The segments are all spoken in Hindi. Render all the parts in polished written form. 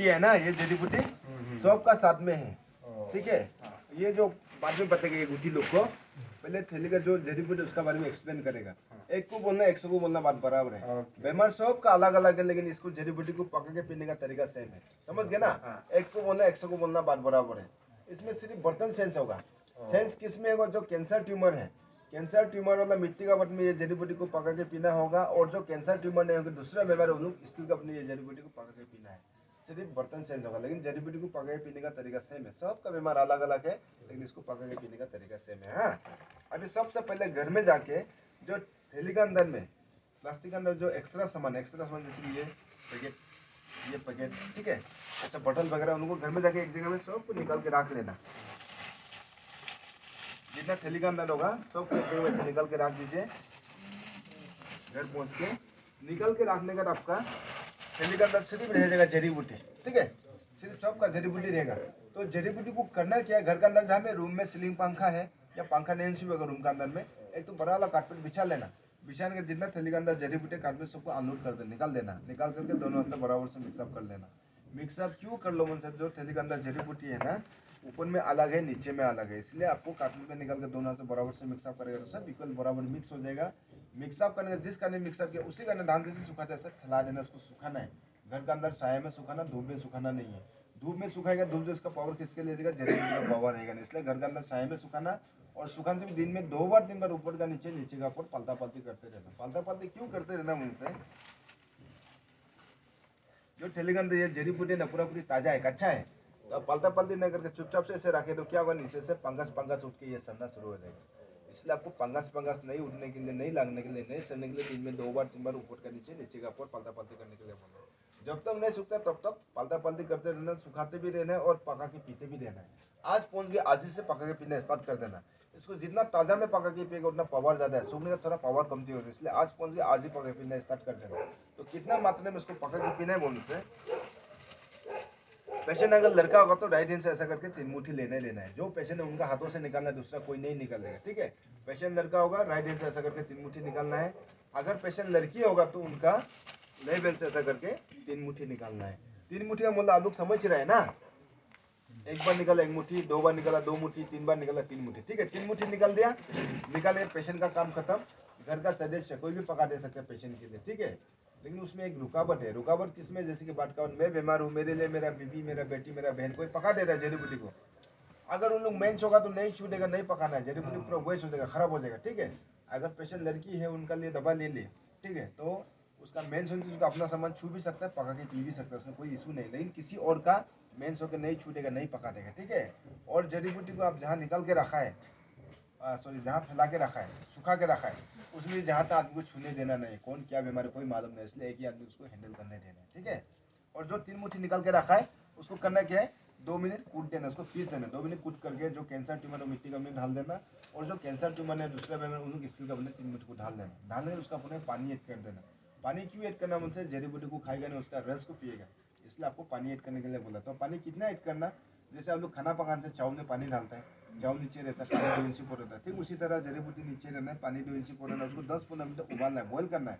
है ना, ये जड़ी बूटी सबका साथ में है, ठीक है। ये जो बाद में बताएगा ये गुटी लोग को, पहले थैली का जो जड़ी बूटी उसका बारे में एक्सप्लेन करेगा। एक को बोलना 100 को बोलना बात बराबर है। बीमार सब का अलग अलग है, लेकिन इसको जड़ी बूटी को पका के पीने का तरीका सेम है, समझ गए ना। एक को बोलना 100 को बोलना बात बराबर है। इसमें सिर्फ बर्तन सेंस होगा। सेंस किस में होगा? जो कैंसर ट्यूमर है, कैंसर ट्यूमर वाला मिट्टी का बर्तन में ये जड़ी बूटी को पका के पीना होगा, और जो कैंसर ट्यूमर नहीं होगा दूसरा बीमार है, उन लोग स्टील का अपने ये जड़ी बूटी को पका के पीना है। सिर्फ बर्तन चेंज होगा, लेकिन जड़ी बूटी को पका के पीने का तरीका सेम है। सबका बीमार अलग अलग है, लेकिन इसको पका के पीने का तरीका सेम है। हाँ, अभी सबसे पहले घर में जाके जो थैली का अंदर में प्लास्टिक के अंदर जो एक्स्ट्रा सामान जैसे कि ये पैकेट, ठीक है, ऐसा बॉटल वगैरह, उनको घर में जाके एक जगह में सबको निकाल के रख लेना। जितना थैली का अंदर होगा सबको एक जगह से निकाल के रख दीजिए। घर पहुंच के निकाल के रखने का आपका थैली का अंदर सिर्फ रह जाएगा जड़ी बूटी, ठीक है, सिर्फ सबका जड़ी बूटी रहेगा। तो जड़ी बूटी को करना क्या है? घर के अंदर जहाँ में रूम में सीलिंग पंखा है या पंखा नहीं होगा रूम के अंदर में, एक तो बड़ा वाला कारपेट बिछा लेना। बिछाने के जितना थैली के अंदर जड़ी बूटी कारपेट सबको अनलोड कर दे, निकाल देना। निकाल करके दोनों हाथ से बराबर से मिक्सअप कर लेना। मिक्सअप क्यों कर लो मतलब, जो थैली के अंदर जड़ी बूटी है ना, ऊपर में अलग है नीचे में अलग है, इसलिए आपको कारपेट में निकाल के दोनों हाथ से बराबर से मिक्सअप करेगा तो सब इक्वल बराबर मिक्स हो जाएगा। मिक्सअप करने का जिस करने मिक्सअप किया उसी करने धान जैसे सुखाते ऐसे फैला देना। उसको सुखाना है घर के अंदर, साया में सुखाना, धूप में सुखाना नहीं है। धूप में सुखाएगा, धूप से इसका पावर किसके लिए जाएगा? जड़ी बूटी का पावर रहेगा, इसलिए घर के अंदर साया में सुखाना। और सुखाने से भी दिन में 2 बार 3 बार ऊपर का नीचे, नीचे का ऊपर पलटा पलटी करते रहना। पलटा पलटी क्यों करते रहना मुझसे? जो थैली के अंदर ये जड़ी बूटी ना पूरा पूरी ताजा है, कच्चा है, तो आप पलटा पलटी नहीं करके चुपचाप से ऐसे रखे तो क्या होगा? नीचे से पंगस उठ के ये सड़ना शुरू हो जाएगा। इसलिए आपको पंगस नहीं उठने के लिए, नहीं लगने के लिए, नहीं सड़ने के लिए दिन में 2 बार 3 बार ऊपर का नीचे, नीचे का ऊपर पलटा पलटी करने के लिए बोला। जब तक नहीं सूखता तब तक पलटा पलटी करते रहना, सुखाते भी रहना है और पका के पीते भी रहना है। आज पहुंच गए, आज ही से पका के पीना स्टार्ट कर देना। इसको जितना ताजा में पका के पिएगा उतना पावर ज्यादा है, सूखने का थोड़ा पावर कमती होती है, इसलिए आज पहुंच गए, आज ही पका के पीना स्टार्ट कर देना। तो कितना मात्रा में इसको पका के पीना है बोलने से, पेशेंट अगर लड़का होगा तो राइट हैंड से ऐसा करके 3 मुट्ठी लेना ही लेना है। जो पेशेंट है उनका हाथों से निकालना है, दूसरा कोई नहीं निकालेगा, ठीक है। पेशेंट लड़का होगा राइट हैंड से ऐसा करके 3 मुट्ठी निकालना है। अगर पेशेंट लड़की होगा तो उनका लेफ्ट हैंड से ऐसा करके 3 मुट्ठी निकालना है। 3 मुट्ठी का मतलब आप लोग समझ रहे हैं ना? एक बार निकाला 1 मुट्ठी, 2 बार निकाला 2 मुट्ठी, 3 बार निकाला 3 मुट्ठी, ठीक है। 3 मुट्ठी निकाल दिया, निकाले, पेशेंट का काम खत्म। घर का सदस्य कोई भी पका दे सकता है पेशेंट के लिए, ठीक है। लेकिन उसमें एक रुकावट है। रुकावट किसमें? जैसे कि बात का मैं बीमार हूँ, मेरे लिए मेरा बीबी, मेरा बेटी, मेरा बहन कोई पका दे रहा है जड़ी बूटी को, अगर उन लोग मेंस होगा तो नहीं छूटेगा, नहीं पकाना है, जड़ी बूटी पूरा वेस्ट हो जाएगा, खराब हो जाएगा, ठीक है। अगर पेशेंट लड़की है उनका लिए दवा ले ले, ठीक है, तो उसका मेंस होने से उसका अपना सामान छू भी सकता है, पका के पी भी सकता है, उसमें कोई इशू नहीं। लेकिन किसी और का मेंस होकर नहीं छूटेगा, नहीं पका देगा, ठीक है। और जड़ी बूटी को आप जहाँ निकाल के रखा है, सॉरी जहाँ फैला के रखा है, सुखा के रखा है, उसमें जहाँ तक आदमी को छूने देना नहीं, कौन क्या बीमारी कोई मालूम नहीं, इसलिए एक ही आदमी उसको हैंडल करने देना है, ठीक है। और जो 3 मुट्ठी निकाल के रखा है उसको करना क्या है? 2 मिनट कूट देना, उसको पीस देना। 2 मिनट कूट करके जो कैंसर ट्यूमर है मिट्टी का में डाल देना, और जो कैंसर ट्यूमर है दूसरा बीमार उन स्टील का बने 3 मिनट को डाल देना। डालने उसका अपने पानी ऐड कर देना। पानी क्यों ऐड करना? मुझसे जड़ी बूटी को खाएगा नहीं, उसका रस को पिएगा, इसलिए आपको पानी ऐड करने के लिए बोला। तो पानी कितना ऐड करना? जैसे आप लोग खाना पकाने से चावल में पानी डालता है, चावल नीचे रहता है, पानी 2 इंची पर रहता है, ठीक उसी तरह जड़ी बूटी नीचे रहना है, पानी 2 इंची पर रहना है, उसको 10-15 मिनट उबालना है, बॉयल करना है,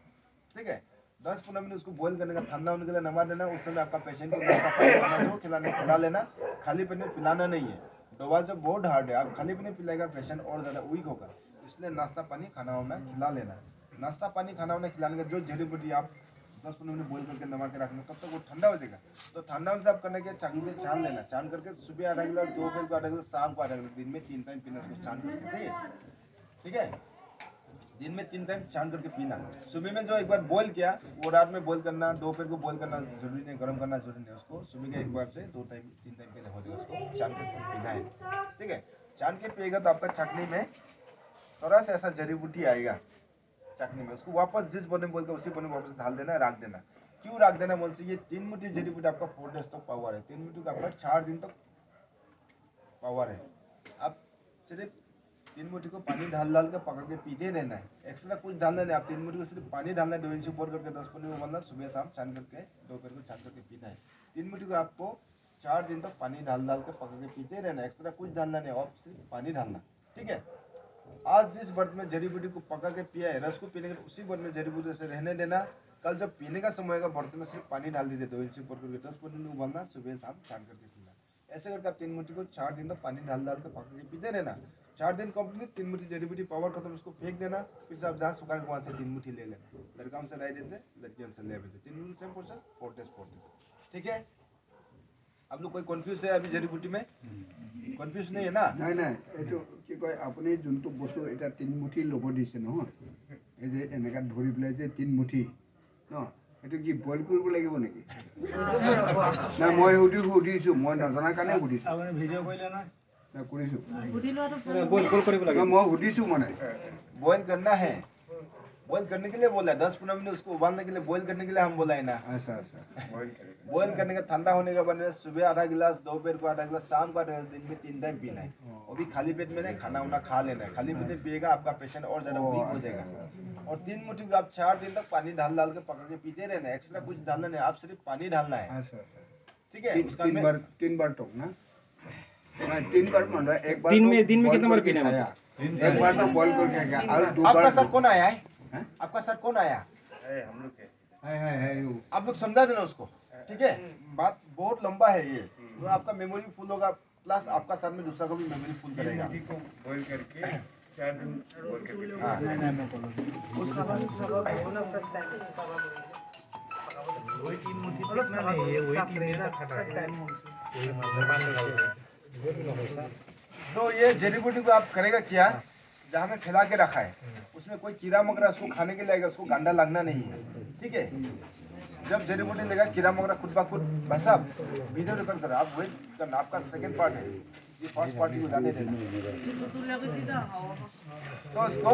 ठीक है। 10-15 मिनट उसको बॉयल करने का, ठंडा होने के लिए नमक देना। उस समय आपका पेशेंट को नाश्ता पानी खाना जो खिला लेना, खाली पेट में पिलाना नहीं है। दवा जो बहुत हार्ड है, आप खाली पेट में पिलाएगा पेशेंट और ज़्यादा वीक होगा, इसलिए नाश्ता पानी खाना वाना खिला लेना। नाश्ता पानी खाना वाना खिलाने का जो जड़ी बूटी आप 10-15 मिनट बॉयल करके नमक के रखना, तब तक वो ठंडा हो जाएगा। तो ठंडा होने से आप करने के चाकू से छान लेना, छान करके सुबह आधा गिलास, दोपहर को आधा गिलास, शाम को आधा गिलास, दिन में 3 टाइम पीना उसको छान करके, ठीक है, ठीक है। दिन में 3 टाइम छान करके पीना। सुबह में जो एक बार बॉईल किया वो रात में बॉईल करना, दोपहर को बॉईल करना जरूरी नहीं, गर्म करना जरूरी नहीं, उसको सुबह के एक बार से 2 टाइम 3 टाइम पीना हो जाएगा, उसको छान के पीना है, ठीक है। छान के पिएगा तो आपका चटनी में थोड़ा सा ऐसा जड़ी बूटी आएगा चटनी में, उसको वापस जिस बने बोल के उसी बने वापस डाल देना, रख देना। क्यों रख देना बोल से, ये 3 मुट्ठी जड़ी बूटी आपका 4 डेज तक पावर है, 3 मुट्ठी का आपका 4 दिन तक पावर है। आप सिर्फ 3 मुट्ठी को पानी डाल के पका के पीते रहना है, एक्स्ट्रा कुछ डालना नहीं। आप 3 मुट्ठी को सिर्फ पानी डालना है, 2 इंच ऊपर करके 10-15 मिनट उबालना, सुबह शाम छान करके दोपहर को छान करके पीना है। 3 मुट्ठी को आपको 4 दिन तक पानी डाल के पका के पीते रहना, एक्स्ट्रा कुछ डालना नहीं, और सिर्फ पानी डालना, ठीक है। आज जिस बर्तन में जड़ी बूटी को पका के पिया है, रस को पीने के उसी बर्तन में जड़ी बूटी से रहने देना। कल जब पीने का समय होगा बर्तन में सिर्फ पानी डाल दीजिए 2 इंच ऊपर करके 10 मिनट उबालना, सुबह शाम छान करके पीना। ऐसे करके आप 3 मुट्ठी को 4 दिन तक पानी डाल के पका के पीते रहना। 4 दिन कंप्लीट, 3 मुट्ठी जड़ी बूटी पावर खत्म, उसको फेंक देना। फिर से आप जहाँ सुखा के वहाँ से 3 मुट्ठी ले लेना। लड़का से राइट हैंड से, लड़की से लेफ्ट हैंड से, 3 मुट्ठी सेम प्रोसेस, 4 डेज। ठीक है, आप लोग कोई कन्फ्यूज है अभी जड़ी बूटी में? कन्फ्यूज नहीं है ना? নাই নাই, এইটো কি কয় আপুনি যোনটো বস্তু এটা 3 মুঠি ল'ব দিছে নহয়, এই যে এনেকা ধৰি পেলাই যে 3 মুঠি ন, এইটো কি বইল কৰিব লাগিব নেকি? না মই সুধিছোঁ, মই নজনাৰ কাৰণে সুধিছোঁ। আপুনি ভিডিঅ' কৰিলে না? না কৰিছোঁ, বইল কৰিব লাগে। মই সুধিছোঁ মানে। बॉईल करना है, बॉईल करने के लिए बोला है। 10-15 मिनट उसको उबालने के लिए, बॉईल करने के लिए हम बोला है ना। अच्छा अच्छा, बॉईल करने का ठंडा होने के बाद में सुबह आधा गिलास, दोपहर को आधा गिलास, शाम को आधा गिलास, दिन में 3 टाइम पीना है। वो भी खाली पेट में नहीं, खाना उना खा लेना है। खाली पेट में पिएगा आपका पेशेंट और ज्यादा वीक हो जाएगा। और 3 मुट्ठी को आप 4 दिन तक पानी डाल के पका के पीते रहना है। एक्स्ट्रा कुछ डालना नहीं, आप सिर्फ पानी डालना है। अच्छा अच्छा, ठीक है, उसका में 3 बार तो ना, मैं 3 बार मान रहा, एक बार दिन में कितना बार पीना है? एक बार तो बॉईल करके गया, और 2 बार। आपका सर कौन आया है? हैं? आपका सर कौन आया? हम लोग के है आप लोग समझा देना उसको। ठीक है, बात बहुत लंबा है ये, तो आपका मेमोरी फुल होगा, प्लस आपका सर में दूसरा को भी मेमोरी फुल करेगा। को बॉईल करके 4 दिन बॉईल करके। हाँ। वही 3 मुट्ठी कितना नहीं है, वही 3 दिन तक खाता है। तो ये जड़ी बूटी को आप करेगा क्या, जहाँ में फैला के रखा है उसमें कोई कीड़ा मकोड़ा उसको खाने के लिए आएगा, उसको गंदा लगना नहीं है। ठीक है, जब जड़ी बूटी लेगा कीड़ा मकोड़ा खुद ब खुद, भाई साहब वीडियो रिकॉर्ड करो, आप वेट करना, आपका सेकंड पार्ट है, ये फर्स्ट पार्ट को जाने देना। तो इसको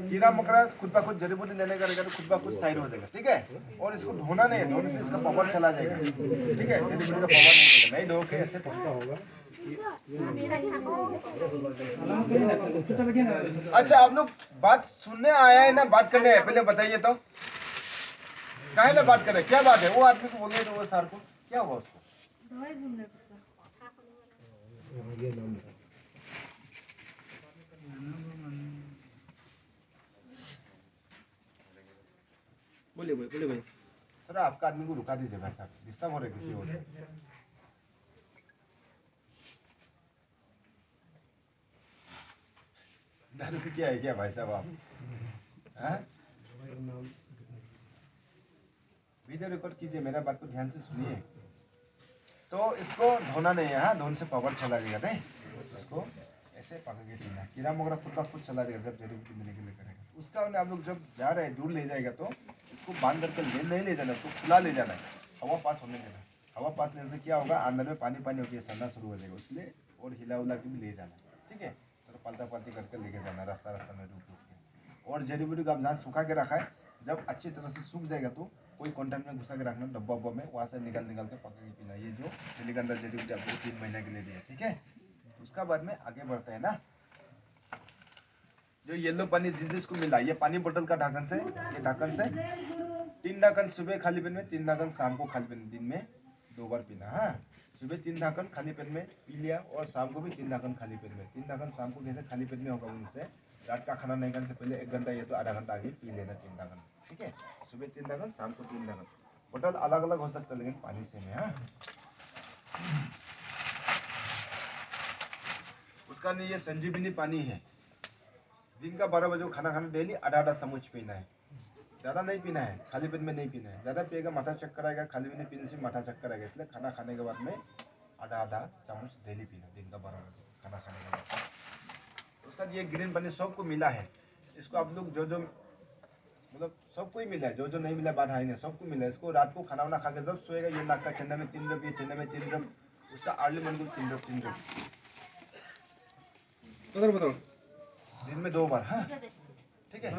कीड़ा मकोड़ा खुद ब खुद जड़ी बूटी लेने का रहेगा तो खुद ब खुद साइड हो जाएगा। ठीक है, और इसको धोना नहीं है, धोने से इसका पावर चला जाएगा। ठीक है, जड़ी बूटी का पावर नहीं धो के ऐसे पक्का होगा। अच्छा, आप लोग बात सुनने आया है ना बात करने है? पहले बताइए तो काहे ना बात करे, क्या बात है? वो आदमी को बोलिए तो वो सर को क्या हुआ उसको? बोलिए भाई। सर आपका आदमी को रुका दीजिए भाई साहब, डिस्टर्ब हो रहे किसी और। दारू पी के आए क्या भाई साहब आप? वीडियो रिकॉर्ड कीजिए, मेरा बात को ध्यान से सुनिए। तो इसको धोना नहीं है, हाँ, धोने से पावर चला जाएगा। नहीं, इसको ऐसे पका के पीना, कीड़ा मकोड़ा खुद का खुद चला जाएगा जब जड़ी बूटी मिलने के लिए करेगा। उसका आप लोग जब जा रहे हैं दूर ले जाएगा तो इसको बांध करके नहीं ले जाना, उसको खुला ले जाना है, हवा पास होने देना। हवा पास लेने से क्या होगा, अंदर में पानी होकर सड़ना शुरू हो जाएगा, इसलिए और हिला उला के भी ले जाना। ठीक है, तो पलटा पलटी करके लेके जाना रास्ता में रुक के। और जड़ी बूटी को आप जहाँ सूखा के रखा है, जब अच्छी तरह से सूख जाएगा तो कोई कंटेनर में घुसा के रखना, डब्बा में, वहाँ से निकाल के पका के पीना। ये जो सिलिकॉन जड़ी बूटी आपको 3 महीने के लिए दिया। ठीक है, उसका बाद में आगे बढ़ते हैं ना। जो येलो पानी जिसको मिला, ये पानी बोतल का ढक्कन से, ये ढक्कन से 3 ढक्कन सुबह खाली पेट में, 3 ढक्कन शाम को खाली पेट में, दिन में 2 बार पीना। हाँ, सुबह 3 ढक्कन खाली पेट में पी लिया और शाम को भी 3 ढक्कन खाली पेट में। 3 ढक्कन शाम को कैसे खाली पेट में होगा, उनसे रात का खाना नहीं खाने से पहले 1 घंटा या तो आधा घंटा आगे पी लेना 3 ढक्कन। ठीक है, सुबह 3 ढक्कन, शाम को 3 ढक्कन। बोतल अलग अलग हो सकता है लेकिन पानी से में। हाँ, उसका नहीं, ये संजीवनी पानी है। दिन का 12 बजे को खाना खाना डेली आधा चम्मच पीना है, ज़्यादा नहीं पीना है, खाली पेट में नहीं पीना है। ज़्यादा पिएगा माथा चक्कर आएगा, खाली पेट में पीने से माथा चक्कर आएगा, इसलिए खाना खाने के बाद में आधा चम्मच डेली पीना, दिन का 12 बजे खाना खाने के बाद। उसका ये ग्रीन पानी सबको मिला है, इसको आप लोग जो मतलब सबको ही मिला है, जो नहीं मिला बात है नहीं, सबको मिला है। इसको रात को खाना वाना खा के जब सोएगा, ये नाक का चंदा में 3 ड्रॉप, ये चंदा में 3 ड्रॉप, उसका अर्ली मॉर्निंग को 3 ड्रॉप बताओ दिन में 2 बार। हाँ, ठीक है,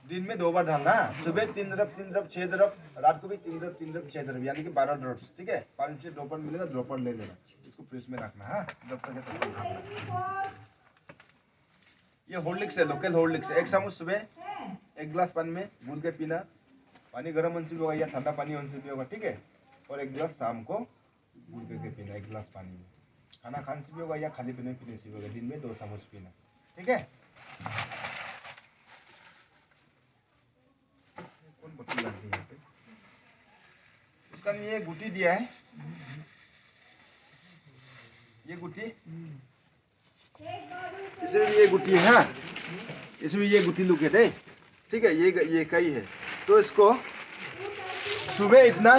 दिन में 2 बार डालना। सुबह 3 ड्रॉप 6 ड्रॉप, रात को भी 3 ड्रॉप 6 ड्रॉप, यानी कि 12 ड्रॉप्स। ठीक है, 5 से ड्रॉपर मिलेगा, ड्रॉपर ले लेना, इसको फ्रिज में रखना। हाँ, जब तक ये हॉर्लिक्स है, लोकल हॉर्लिक्स है। 1 चम्मच सुबह 1 गिलास पानी में घुल के पीना, पानी गर्म होने से भी होगा या ठंडा पानी होने से भी होगा। ठीक है, और 1 गिलास शाम को घुल करके पीना 1 गिलास पानी में, खाना खाने से भी होगा या खाली पीने से भी होगा। दिन में 2 चम्मच पीना। ठीक है, उसका ये गुटी दिया है, ये गुटी, इसमें ये गुटी है, हाँ इसमें ये गुटी लुके थे, ठीक है। ये कई है, तो इसको सुबह इतना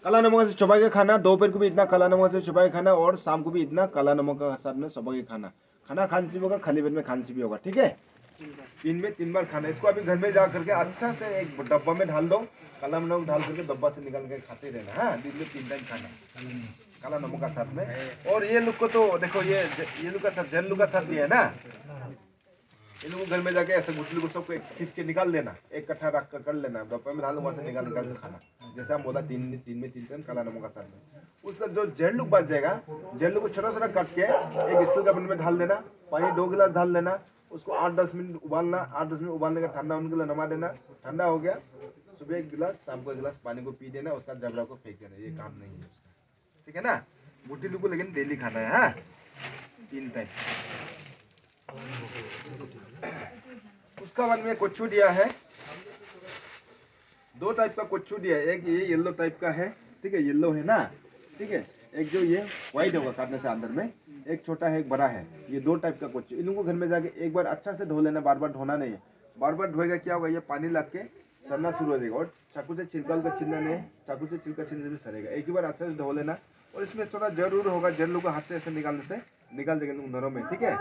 काला नमक से चबा के खाना, दोपहर को भी इतना काला नमक से चबा के खाना, और शाम को भी इतना काला नमक के साथ में चबा के खाना। खाना खांसी भी होगा, खाली पेट में खांसी भी होगा, ठीक है। दिन में 3 बार खाना। इसको अभी घर में जा करके अच्छा से एक डब्बा में डाल दो, काला नमक डाल करके डब्बा से निकाल के खाते रहना, हाँ। दिन में 3 टाइम खाना काला नमक का साथ में। और ये लोग को तो देखो, ये लोग का साथ, जैन लोग का साथ दिया है ना, इन लोगों घर में जाके ऐसे गुटली को सबको खींच के निकाल देना, एक कट्ठा रख कर लेना, डब्बे में डाल, वहां से निकाल के खाना। जैसे हम बोला 3 टाइम काला नमक का साथ में। उसका जो जैन लोग बच जाएगा, जैन लोग को छोटा छोटा काट के एक स्टील का बर्तन में डाल देना, पानी 2 गिलास डाल देना, उसको 8-10 मिनट उबालना, 8-10 मिनट उबालने का ठंडा होने के लिए नमा देना। ठंडा हो गया, सुबह 1 गिलास, शाम को 1 गिलास पानी को पी देना, उसका जबड़ा को फेंक देना। ये काम नहीं है उसका, ठीक है ना। गुटी लोग को लेकिन डेली खाना है, हाँ 3 टाइम। उसका बाद में कोच्चू दिया है, 2 टाइप का कोच्चू दिया है। एक ये येलो टाइप का है, ठीक है, येलो है ना, ठीक है। एक जो ये व्हाइट होगा काटने से अंदर में, एक छोटा है एक बड़ा है। ये 2 टाइप का कोच्चू। इन लोगों को घर में जाके एक बार अच्छा से धो लेना, बार बार धोना नहीं है। बार बार धोएगा क्या होगा, ये पानी लग के सड़ना शुरू हो जाएगा, और चाकू से छिलका का छिलना नहीं, चाकू से छिलका छिलने से भी सड़ेगा। एक ही बार अच्छा से धो लेना। और इसमें थोड़ा जरूर होगा, जन लोग को हाथ से ऐसे निकालने से निकाल देगा नरम है, ठीक है,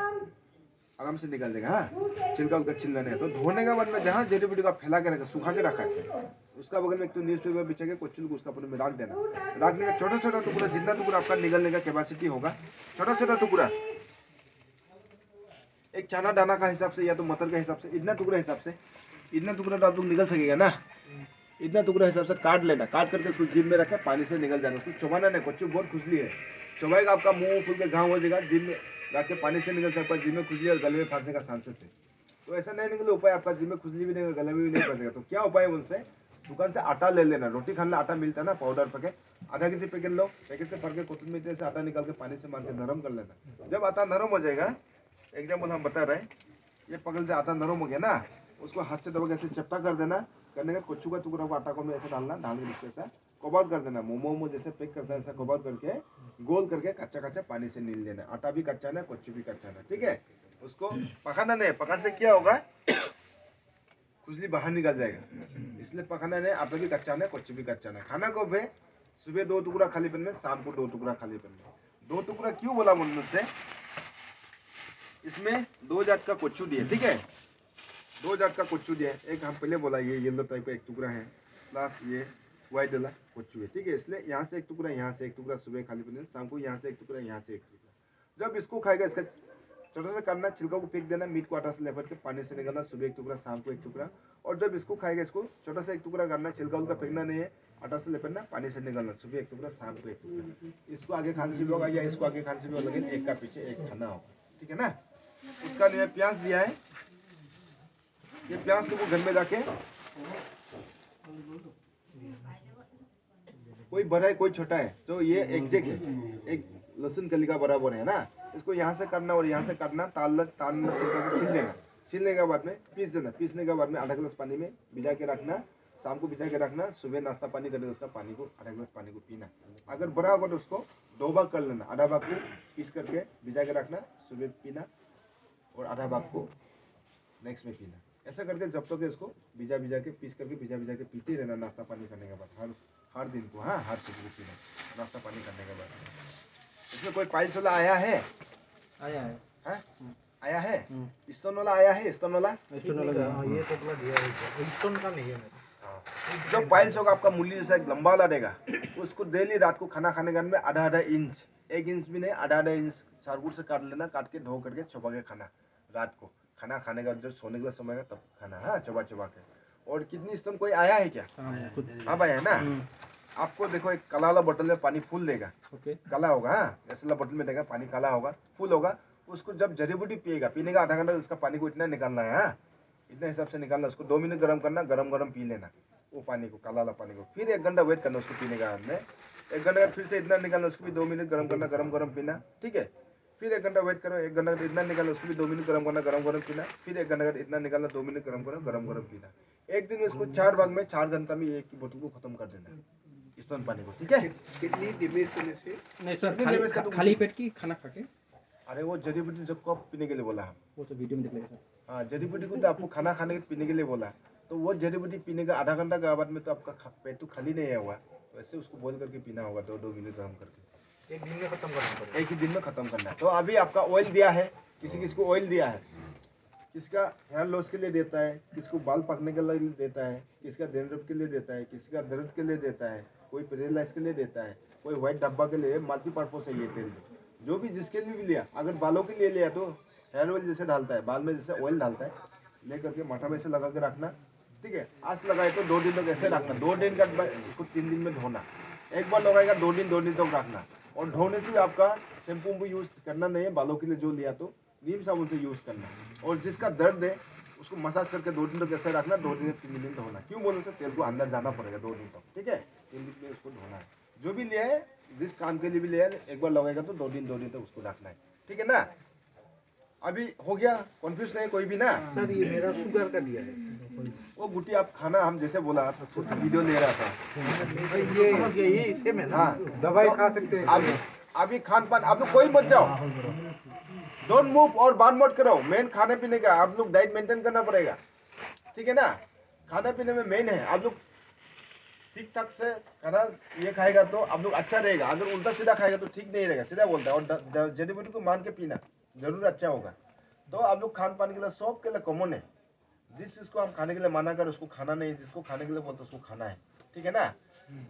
आराम से निकाल देगा, हाँ। छिलका उलका छिलना नहीं है। तो धोने का बाद में जहाँ जड़ी बूटी का फैला के रखा, सुखा के रखा है, उसका बगल में एक तो न्यूज़पेपर बिछा के कोच्चू को उसका ऊपर में रख देना। रखने का छोटा छोटा टुकड़ा, जितना टुकड़ा आपका निकलने का कैपेसिटी होगा, छोटा छोटा टुकड़ा, एक चना दाना का हिसाब से या तो मटर का हिसाब से, इतना टुकड़ा हिसाब से, इतना टुकड़ा तो आप लोग निकल सकेगा ना, इतना टुकड़ा हिसाब से काट लेना। काट करके उसको जिम में रखा, पानी से निकल जाना। उसको चबाना नहीं, कोच्चू बहुत खुजली है, चबाएगा आपका मुंह फूल के घाव हो जाएगा। जिम में रख के पानी से निकल सकता है, जिम में खुजली और गले में फंसने का चांसेस है। तो ऐसा नहीं निकले उपाय, आपका जिम में खुजली भी नहीं, गले में भी नहीं फंसेगा। तो क्या उपाय है, उनसे दुकान से आटा ले लेना। रोटी खाने आटा मिलता है ना, पाउडर पैकेट, आधा केजी पैकेट लो, पैकेट से भर के कोतमीर से आटा निकाल के पानी से मार के नरम कर लेना। जब आटा नरम हो जाएगा, एग्जाम्पल हम बता रहे हैं, ये पकड़ से आटा नरम हो गया ना, उसको हाथ से दबा के ऐसे चपटा कर देना। करने का कोच्चू का टुकड़ा को आटा को में ऐसे डालना, डाल के उसको ऐसा कवर कर देना। मोमो जैसे पैक करता है ऐसा कवर करके गोल करके कच्चा कच्चा पानी से नील लेना। आटा भी कच्चा ना, कोच्चू भी कच्चा ना, ठीक है। उसको पकाना नहीं, पकाने से क्या होगा, खुजली बाहर निकल जाएगा, इसलिए पकाना नहीं। आटा भी कच्चा ना, कोच्चू भी कच्चा ना। खाना को भी सुबह 2 टुकड़ा खाली पेट में, शाम को 2 टुकड़ा खाली पेट में। 2 टुकड़ा क्यों बोला मुझसे, इसमें 2 जात का कोच्चू दिया, ठीक है, 2 जात का कोच्चू दिया। एक हम पहले बोला ये येलो टाइप का एक टुकड़ा है, प्लस ये व्हाइट वाला कोच्चू है, ठीक है। इसलिए यहाँ से एक टुकड़ा, यहाँ से एक टुकड़ा सुबह खाली पेट में, शाम को यहाँ से एक टुकड़ा, यहाँ से एक टुकड़ा। जब इसको खाएगा, इसका छोटा सा करना, छिलका को फेंक देना, मीट को आटा से लपेट के पानी से निकालना। सुबह एक टुकड़ा, शाम को एक टुकड़ा। और जब इसको खाएगा, इसको छोटा सा एक टुकड़ा करना, छिलका उनका फेंकना नहीं है, आटा से लपेटना, पानी से निकालना। सुबह एक टुकड़ा, शाम को एक टुकड़ा। इसको आगे खांसी भी होगा या इसको आगे खांसी भी होगा, लेकिन एक का पीछे एक खाना होगा, ठीक है ना। उसका लिए प्याज दिया है, ये प्याज को घर में जाके, कोई बड़ा है कोई छोटा है, तो ये एग्जैक्ट है, एक लहसुन कली का बराबर है ना। इसको यहाँ से करना और यहाँ से काटना, तालना, छील लेना। छीलने के बाद में पीस देना। पीसने के बाद में आधा गिलास पानी में भिजा के रखना, शाम को भिजा के रखना। सुबह नाश्ता पानी करने उसका पानी को, आधा गिलास पानी को पीना। अगर बड़ा होगा तो उसको 2 भाग कर लेना, आधा भाग को पीस करके भिजा के रखना, सुबह पीना, और आधा भाग को नेक्स्ट में पीना। ऐसा करके जब तक इसको भिजा के पीस करके भिजा के पीते रहना नाश्ता पानी करने के बाद, हर दिन को, हाँ हर सुबह पीना नाश्ता पानी करने के बाद। इसमें कोई पाइल्स वाला आया है, आया है, हाँ आया है, स्टोन वाला आया है, स्टोन वाला, ये तो पूरा दिया है, स्टोन का नहीं है मेरा। जो पाइल्स होगा आपका मूली जैसा एक लंबा वाला रहेगा, उसको डेली रात को खाना खाने के बाद में आधा इंच, 1 इंच भी नहीं, आधा इंच चाकू से काट लेना। काट के धो करके चबा के खाना, रात को खाना खाने का जो सोने का समय है तब खाना, हाँ चबा के। और किडनी स्टोन कोई आया है क्या, अब आया है ना। आपको देखो एक काला वाला बोतल में पानी फूल देगा, काला होगा, हाँ ऐसा वाला बोतल में देगा, पानी काला होगा, फूल होगा। उसको जब जड़ी बूटी पिएगा, पीने का आधा घंटा उसका पानी को इतना निकालना है, हाँ इतना हिसाब से निकालना। उसको 2 मिनट गर्म करना, गरम पी लेना वो पानी को, काला वाला पानी को। फिर 1 घंटा वेट करना उसको पीने का बाद में। 1 घंटा फिर से इतना निकालना, उसको भी 2 मिनट गर्म करना, गरम पीना, ठीक है। फिर 1 घंटा वेट करो, 1 घंटा इतना निकालना, उसको भी 2 मिनट गर्म करना, गरम पीना। फिर 1 घंटा इतना निकालना, 2 मिनट गर्म करो, गरम पीना। एक दिन में इसको 4 भाग में 4 घंटा में एक ही बोतल को खत्म कर देना। स्तन पानी को, ठीक है। कितनी दिमेज से से नहीं सर, कितने दिवस का तो- खाली पेट की खाना खा के अरे वो जड़ी बूटी जो कप पीने के लिए बोला हम, वो तो वीडियो में दिख लेगा सर। हाँ जड़ी बूटी को तो आपको खाना खाने के पीने के लिए बोला, तो वो जड़ी बूटी पीने का आधा घंटा के बाद में तो आपका पेट तो खाली नहीं हुआ, वैसे उसको बॉईल करके पीना होगा 2-2 मिलीग्राम करके, एक दिन में खत्म करना पड़ेगा। एक ही दिन में खत्म करना है। तो अभी आपका ऑयल दिया है, किसी किसी को ऑयल दिया है, किसका हेयर लॉस के लिए देता है, किसको बाल पकने के लिए देता है, किसका डैंड्रफ के लिए देता है, किसी का दर्द के लिए देता है, कोई पैरालाइज के लिए देता है, कोई व्हाइट डब्बा के लिए, मल्टीपर्पज है ये तेल। जो भी जिसके लिए भी लिया, अगर बालों के लिए लिया तो हेयर ऑयल जैसे डालता है, बाल में जैसे ऑयल डालता है, ले करके माथा में से लगा के रखना, ठीक है। आज लगाए तो 2 दिन तक ऐसे रखना, 2 दिन का उसको 3 दिन में धोना, एक बार लगाएगा 2 दिन तक रखना। और धोने से आपका शैम्पू यूज करना नहीं है, बालों के लिए जो लिया तो नीम साबुन से यूज करना। और जिसका दर्द है उसको मसाज करके 2 दिन तक ऐसे रखना, 2 दिन 3 दिन धोना। क्यों बोलने से तेल को अंदर जाना पड़ेगा 2 दिन तक, ठीक है। 3 दिन में उसको धोना है। जो भी लिया है, जिस काम के लिए भी लिया है, एक बार लगाएगा तो 2 दिन तक उसको रखना है, ठीक है ना। अभी हो गया, कंफ्यूज नहीं कोई भी ना। सर ये मेरा शुगर का दिया है, वो गुटी आप खाना, हम जैसे बोला आप वीडियो ले रहा था, ये सेम है ना। हाँ दवाई खा सकते हैं। अभी खान पान आप लोग कोई मत जाओ, डोंट मूव और बात मत करो। मेन खाने पीने का आप लोग डाइट मेंटेन करना पड़ेगा, ठीक है ना। खाने पीने में मेन है, आप लोग ठीक ठाक से खाना ये खाएगा तो आप लोग अच्छा रहेगा। अगर उल्टा सीधा खाएगा तो ठीक नहीं रहेगा, सीधा बोलता है। और जड़ी बूटी को मान के पीना जरूर अच्छा होगा। तो आप लोग खान पान के लिए सब के लिए कॉमन है, जिस चीज को हम खाने के लिए माना कर उसको खाना नहीं, जिसको खाने के लिए बोलते उसको खाना है, ठीक है ना।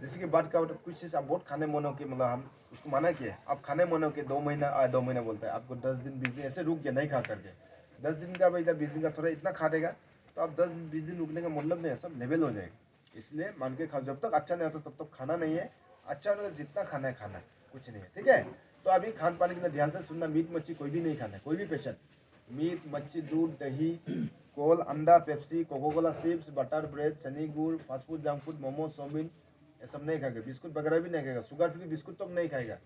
जैसे कि बात का कुछ चीज आप बहुत खाने मन हो के, मतलब हम उसको माना किया, आप खाने मन हो के 2 महीना बोलता है आपको, 10 दिन 20 दिन ऐसे रुक गया नहीं खा करके, 10 दिन का भाई 20 दिन का थोड़ा इतना खा देगा तो आप 10-20 दिन रुकने का मतलब नहीं है, सब लेवल हो जाएगा। इसलिए मान के खाओ, जब तक अच्छा नहीं होता तब तक खाना नहीं है, अच्छा होने का जितना खाना है खाना है, कुछ नहीं है, ठीक है। तो अभी खान पान के लिए ध्यान से सुनना, मीट मच्छी कोई भी नहीं खाना है, कोई भी पेशेंट। मीट मच्छी, दूध, दही, कोल, अंडा, Pepsi, Coca Cola, chips, butter, bread, सनी गुड़, fast food, junk food, momo, chow mein, ये सब नहीं खाएगा। बिस्कुट वगैरह भी नहीं खाएगा, शुगर फ्री बिस्कुट तो नहीं खाएगा।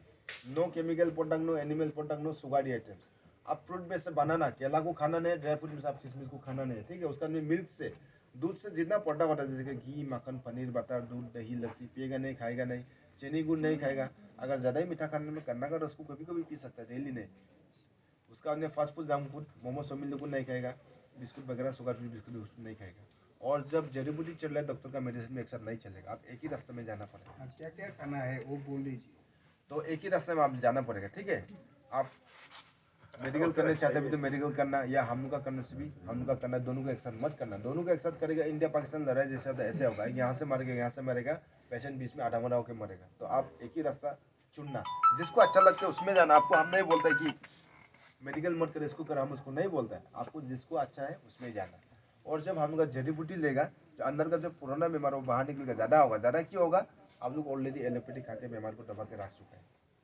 No chemical product, no animal product, no sugar items. आप फ्रूट में से बनाना, केला को खाना नहीं है, ड्राई फ्रूट में से आप किशमिश को खाना नहीं है, ठीक है। उसका मिल्क से, दूध से जितना प्रोडक्ट होता है, जैसे कि घी, मक्खन, पनीर, बटर, दूध, दही, लस्सी पिएगा नहीं, खाएगा नहीं। चीनी गुड़ नहीं खाएगा। अगर ज़्यादा ही मीठा खाने में करना का उसको कभी कभी पी सकता है, डेली नहीं। उसका अन्य fast food, junk food, momo, chowmein को नहीं खाएगा। बिस्कुट वगैरह, शुगर फ्री बिस्कुट नहीं खाएगा। और जब जड़ी बूटी चल रहा है, डॉक्टर का मेडिसिन में एक साथ नहीं चलेगा, आप एक ही रास्ते में जाना पड़ेगा। क्या क्या खाना है वो बोल दीजिए। तो एक ही रास्ते में आप जाना पड़ेगा, ठीक है। आप मेडिकल करने चाहते भी तो मेडिकल करना, या हम लोग का करने से भी हम लोग का करना, दोनों का एक साथ मत करना। दोनों का एक साथ करेगा, इंडिया पाकिस्तान लड़ाई जैसे होता है ऐसे होगा, यहाँ से मरेगा, यहाँ से मरेगा, पेशेंट बीच में आधा मरा होकर मरेगा। तो आप एक ही रास्ता चुनना, जिसको अच्छा लगता है उसमें जाना। आपको हम नहीं बोलते कि मेडिकल मत कर, इसको कर, हम उसको नहीं बोलता है। आपको जिसको अच्छा है उसमें जाना। और जब हम लोग जड़ी बूटी लेगा, जो अंदर का जो पुराना बीमार वो बाहर निकलेगा, ज़्यादा होगा। ज़्यादा क्यों होगा, आप लोग ऑलरेडी एलोपैथिक खा के बीमार को दबा के रख चुका है,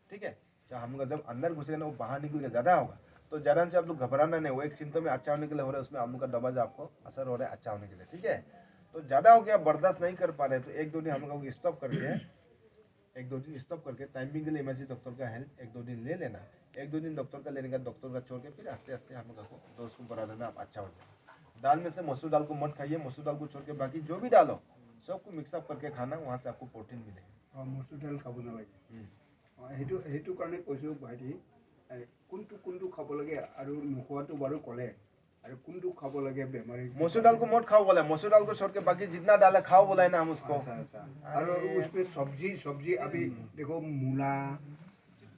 ठीक है। जब हम लोग जब अंदर घुसेगा ना, वो बाहर निकलेगा, ज़्यादा होगा। तो ज़्यादा से आप लोग घबराना नहीं, वो एक सिम्टम में अच्छा होने के लिए हो रहा है, उसमें हम लोग का दवा जो आपको असर हो रहा है अच्छा होने के लिए, ठीक है। तो ज़्यादा हो गया, बर्दाश्त नहीं कर पा रहे, तो 1-2 दिन हम लोग स्टॉप करके, 1-2 दिन स्टॉप करके टाइमिंग के लिए इमरजेंसी डॉक्टर का हेल्प 1-2 दिन ले लेना। 1-2 दिन डॉक्टर का लेने का, डॉक्टर का छोड़ के फिर आस्ते आस्ते हम लोग को डोज को बढ़ा देना, आप अच्छा हो जाए। दाल में से मसूर दाल को मत खाइए, मसूर दाल को छोड़ के बाकी जो भी दाल हो सबको मिक्सअप करके खाना, वहाँ से आपको प्रोटीन मिलेगा। मसूर दाल खाब नालागे। সেইটো কাৰণে কৈছোঁ ভাইটি, কোনটো খাব লাগে আৰু নোখোৱাটো বাৰু ক'লে, আৰু কোনটো খাব লাগে বেমাৰী। मसूर दाल को मत खाओ बोला, मसूर दाल को छोड़ के बाकी जितना दाल है खाओ बोला है ना हम उसको। और उसमें सब्जी अभी देखो मूला,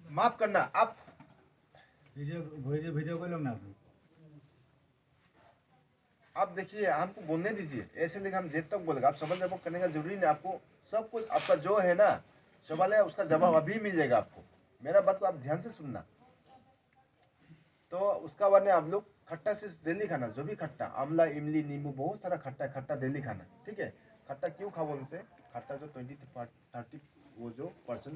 माफ करना आप, वीडियो कर लो ना आप। आप देखिए हमको बोलने दीजिए, ऐसे लेकिन हम जेब तक बोलेगा। आप सवाल जवाब करने का जरूरी नहीं, आपको सब कुछ आपका जो है ना सवाल है उसका जवाब अभी मिल जाएगा आपको। मेरा बात को आप ध्यान से सुनना। तो उसका बाद में आप लोग खट्टा चीज डेली खाना, जो भी खट्टा, आंवला, इमली, नींबू, बहुत सारा खट्टा डेली खाना, ठीक है। खट्टा क्यों खाओ उनसे, खट्टा जो 20-30 वो जो %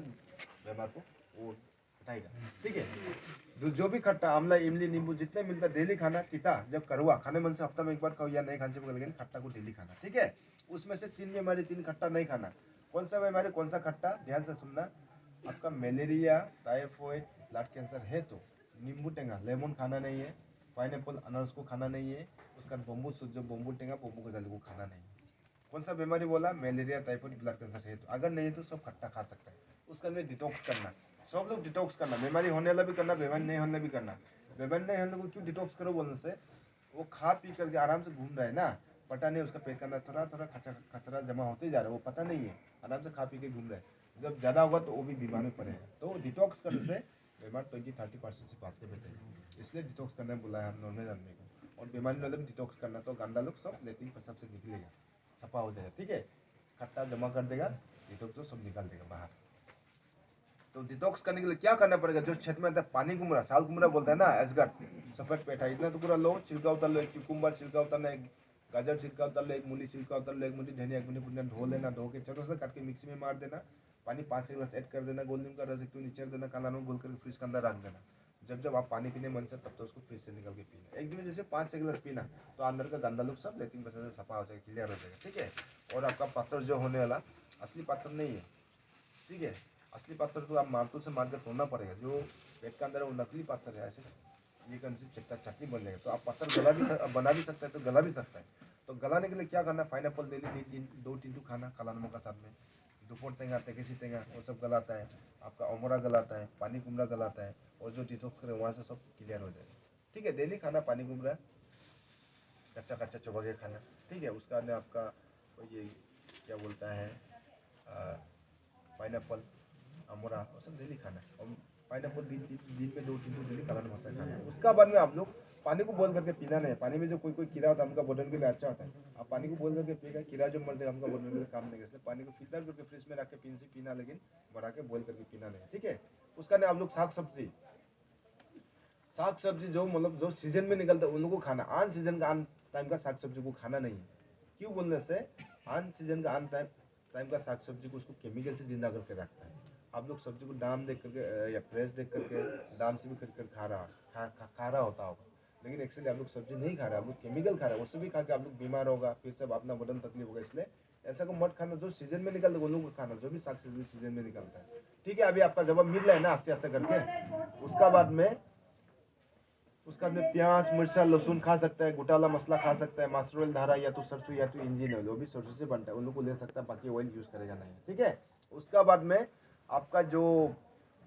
बीमार को वो हटाएगा, ठीक है। जो भी खट्टा, आंवला, इमली, नींबू जितने मिलता है डेली खाना। तीता जब कड़वा खाने मन से हफ्ता में एक बार खाओ, या नहीं खाने से लेकिन खट्टा को डेली खाना, ठीक है। उसमें से 3 बीमारी 3 खट्टा नहीं खाना। कौन सा बीमारी कौन सा खट्टा, ध्यान से सुनना। आपका मलेरिया, टाइफॉइड, ब्लड कैंसर है तो नींबू टेंगा, लेमन खाना नहीं है। पाइनएप्पल, अनारस को खाना नहीं है। उसका बम्बू सूत, जो बम्बू टेंगा, बम्बू गजाली को खाना नहीं है। कौन सा बीमारी बोला, मलेरिया, टाइफाइड, ब्लड कैंसर है। तो अगर नहीं तो सब खट्टा खा सकता है, उसका में डिटॉक्स करना, सब लोग डिटॉक्स करना, बीमारी होने वाला भी करना, बीमारी नहीं होने भी करना। बीमारी नहीं होने को क्यों डिटॉक्स करो बोलने से, वो खा पी करके आराम से घूम रहा है ना, पता नहीं उसका पेट के अंदर थोड़ा थोड़ा खसरा जमा होते जा रहा है, वो पता नहीं है, आराम से खा पी के घूम रहा है। जब ज़्यादा होगा तो वो भी बीमार में पड़ेगा। तो डिटॉक्स करने से बीमार 20-30% से पास के बैठेगा, इसलिए डिटॉक्स करने बुलाया हम नॉर्मल आदमी को। और बीमारी वाले भी डिटॉक्स करना, तो गंदा लोग सब लेट्रिन पेशाब से निकलेगा, सफा हो जाएगा, ठीक है, खट्टा जमा कर देगा, डिटॉक्स तो सब निकाल देगा बाहर। तो डिटॉक्स करने के लिए क्या करना पड़ेगा, जो क्षेत्र में पानी कुमड़ा, साल कुमड़ा बोलता है ना, एसगट, सफेद पेठा, इतना टुकड़ा लो, छिलका उतार लो, एक क्यूकुम्बर छिलका उतारना, एक गाजर छिलका उतार लो, एक मूली छिलका उतार लो, एक मुट्ठी धनिया, एक मुट्ठी पुदीना धो लेना, धो के छोटा सा काट के मिक्सी में मार देना, पानी 5 गिलास ऐड कर देना, गोल नीम का रस एक नीचे देना, काला नमक घोल कर फ्रिज के अंदर रख देना। जब जब आप पानी पीने मन से, तब तो उसको फ्रिज से निकल के पीना। एक दिन में जैसे 5-6 गिलास पीना, तो अंदर का गंदा लोग सब लेट्रिन पेशाब से सफा हो जाएगा, क्लियर हो जाएगा, ठीक है। और आपका पत्थर जो होने वाला असली पत्थर नहीं है, ठीक है, असली पत्थर तो आप मारतूल से मार कर तोड़ना पड़ेगा, जो पेट के अंदर है वो नकली पत्थर है, ऐसे ये कौन सी चटनी बन जाएगा। तो आप पत्थर बना भी सकते हैं, तो गला भी सकता है। तो गलाने के लिए क्या करना, पाइनएप्पल डेली 2-3 खाना काला नमक का साथ में, दुपोर टेंगा, तेकेसी टेंगा, वो सब गलाता है, आपका अमोरा गलाता है, पानी कुमड़ा गलाता है, और जो डिटॉक्स करे वहाँ से सब क्लियर हो जाएगा, ठीक है। डेली खाना पानी कुमड़ा, कच्चा कच्चा चबा के खाना, ठीक है। उसका ने आपका ये क्या बोलता है, पाइनएप्पल, अमोरा, वो सब डेली खाना। और पाइनएप्पल दिन में 2-3 डेली काला नमक से खाना। उसका बाद में आप लोग पानी को बॉईल करके पीना नहीं है। पानी में जो कोई कीड़ा होता है उनका बदन के लिए अच्छा होता है, आप पानी को बॉईल करके पिएगा, कीड़ा जो मर जाएगा, उनका बदन के लिए काम नहीं है। इसलिए पानी को फिल्टर करके फ्रिज में रख के पीना, लेकिन बढ़ा के बॉईल करके पीना नहीं, ठीक है। उसका नहीं आप लोग साग सब्जी जो मतलब जो सीजन में निकलता है उन लोगों को खाना, आन सीजन का आन टाइम का साग सब्जी को खाना नहीं है। क्यों बोलने से, आन सीजन का आन टाइम का साग सब्जी को उसको केमिकल से जिंदा करके रखता है। आप लोग सब्जी को दाम देख करके या फ्रेश देख करके दाम से भी खरीद कर खा रहा होता होगा, लेकिन एक्चुअली आप लोग सब्जी नहीं खा रहे, आप लोग केमिकल खा रहे हैं, उससे भी खा के आप लोग बीमार होगा, फिर सब अपना बदन तकलीफ होगा। इसलिए ऐसा को मत खाना, जो सीजन में निकलता है वो लोग को खाना, जो भी साग सब्जी सीजन में निकलता है, ठीक है। अभी आपका जवाब मिल रहा है ना आस्ते आस्ते करके। उसका में प्याज, मिर्चा, लहसुन खा सकता है, घोटाला मसला खा सकता है, मस्टर्ड ऑयल धारा या तो सरसों या तो इंजिन ऑयल, वो भी सरसों से बनता है, उन लोग को ले सकता है, बाकी ऑयल यूज करेगा नहीं, ठीक है। उसका बाद में आपका जो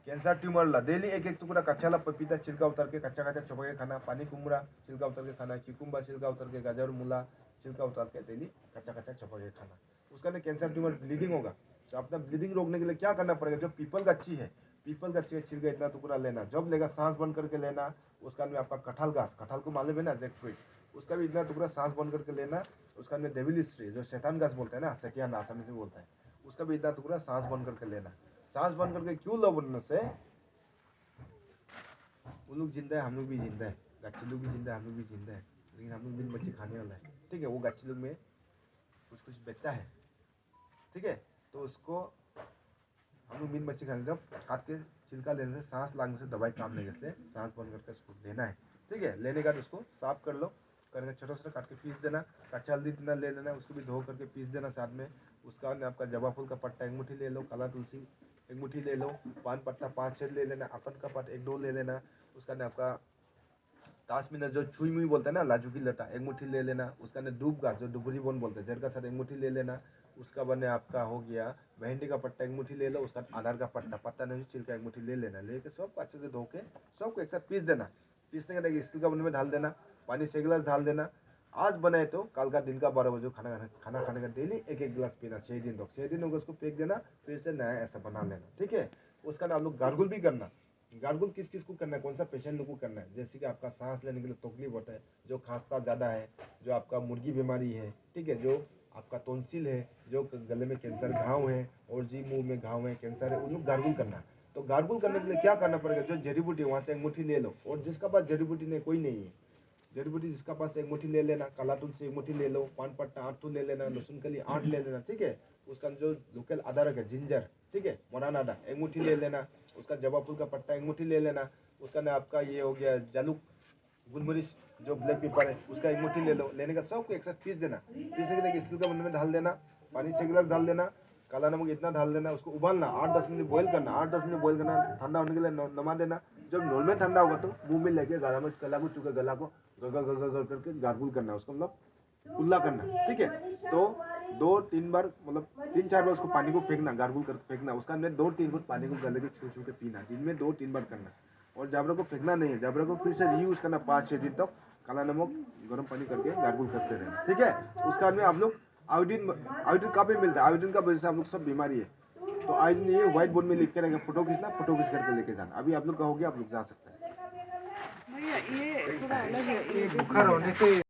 कैंसर ट्यूमर ला, डेली एक टुकड़ा कच्चा ला पपीता छिलका उतर के कच्चा चबा के खाना, पानी कुमड़ा छिलका उतर के खाना, क्यूकुम्बर छिलका उतर के, गाजर मूला छिलका उतर के डेली कच्चा चबा के खाना। उसका नहीं कैंसर ट्यूमर ब्लीडिंग होगा, तो अपना ब्लीडिंग रोकने के लिए क्या करना पड़ेगा, जो पीपल गच्छी है, पीपल गच्छी का छिलका इतना टुकड़ा लेना, जब लेगा सांस बंद करके लेना। उसका में आपका कटहल को मालूम है ना, जैक फ्रूट, उसका भी इतना टुकड़ा सांस बंद करके लेना। उसका में डेविल ट्री जो शैतान घास बोलते हैं ना, सटियाना आसामी से बोलता है, उसका भी इतना टुकड़ा सांस बंद करके लेना। सांस बंद करके क्यों लो बोलने से, वो लोग जिंदा है, हम लोग भी जिंदा है, गच्छी लोग भी जिंदा है, हम लोग भी जिंदा है, लेकिन हम लोग दिन बच्चे खाने वाला है, ठीक है। वो गच्छी लोग में कुछ बेचता है, ठीक है। तो उसको हम लोग मीन मच्छी खाने, जब काट के छिलका लेने से सांस लागने से दवाई काम नहीं, इसलिए सांस बंद करके उसको लेना है, ठीक है। लेने के बाद उसको साफ कर लो, करके छोटा छोटा काट के पीस देना, कच्चा हल्दी इतना ले लेना, उसको भी धो करके पीस देना साथ में। उसका आपका जवा फूल का पत्ता 1 मुट्ठी ले लो, काला तुलसी 1 मुट्ठी ले लो, पान पत्ता 5-6 ले लेना, अपन का पत्ता 1-2 ले लेना। उसका आपका ताशमीना जो छुई मुई बोलता है ना, लाजू की लटा 1 मुट्ठी ले लेना। उसका दूब घास जो डुबरी बोन बोलते हैं, जड़ का साथ 1 मुट्ठी ले लेना। उसका बने आपका हो गया मेहंदी का पत्ता 1 मुट्ठी ले लो, उसका अनार का पत्ता नहीं छिलका 1 मुट्ठी ले लेना। लेके सबको अच्छे से धो के सबको एक साथ पीस देना। पीसने के बाद स्टील का बने में डाल देना, पानी 6 गिलास डाल देना। आज बनाए तो कल का दिन का 12 बजे खाना खाने का डेली 1-1 गिलास पीना 6 दिन तक। 6 दिन होगा उसको फेंक देना, फिर से नया ऐसा बना लेना, ठीक है। उसका आप लोग गार्गुल भी करना। गार्गुल किस किस को करना है, कौन सा पेशेंट लोग को करना है, जैसे कि आपका सांस लेने के लिए तकलीफ होता है, जो खांसता ज़्यादा है, जो आपका मुर्गी बीमारी है, ठीक है, जो आपका टॉन्सिल है, जो गले में कैंसर घाव है, और जी मुंह में घाव है, कैंसर है, उन लोग गार्गुल करना है। तो गार्गुल करने के लिए क्या करना पड़ेगा, जो जड़ी बूटी वहाँ से 1 मुट्ठी ले लो, और जिसका पास जड़ी बूटी नहीं, कोई नहीं है, जड़ी बूटी जिसका पास 1 मुट्ठी ले लेना, काला तुलसी 1 मुट्ठी ले लो, पान पत्ता 8 ले लेना, लहसुन कली 8 ले लेना, ठीक है। उसका जो लोकल अदरक है, जिंजर, ठीक है, मोराना आदा 1 मुट्ठी ले लेना। उसका जवा फूल का पत्ता 1 मुट्ठी ले लेना। उसका ना आपका ये हो गया जालुक गुलमरिच जो ब्लैक पेपर है, उसका 1 मुट्ठी ले लो। लेने का सबको एक साथ पीस देना। पीसने के लिए स्टील का बर्तन में डाल देना, पानी 6 गिलास डाल देना, काला नमक इतना डाल देना, उसको उबालना 8-10 मिनट बॉईल करना। 8-10 मिनट बॉईल करना, ठंडा होने के लिए नमा देना। जब नॉर्मल ठंडा होगा तो मुंह में लेके गला में गला को गला को गगर गगर गगर करके गार्गुल करना, उसको मतलब कुल्ला करना, ठीक है। तो 2-3 बार मतलब 3-4 बार उसको पानी को फेंकना, गार्गुल करके फेंकना, उसका अंदर 2-3 घूंट पानी को गले के छू छू के पीना, दिन में 2-3 बार करना। और जाबरा को फेंकना नहीं है, जाबरा को फिर से रीयूज करना 5-6 दिन तक, काला नमक गर्म पानी करके गार्गुल करते रहना, ठीक है। उसके बाद में आप लोग आयोडीन कहाँ पे मिलता है, आयोडीन का वजह से हम लोग सब बीमारी है, तो आयोडीन ये व्हाइट बोर्ड में लिख के रहेगा, फोटो खींचना, फोटो खींच करके लेके जाना। अभी आप लोग कहोगे आप लोग जा सकते हैं। बुखार होने से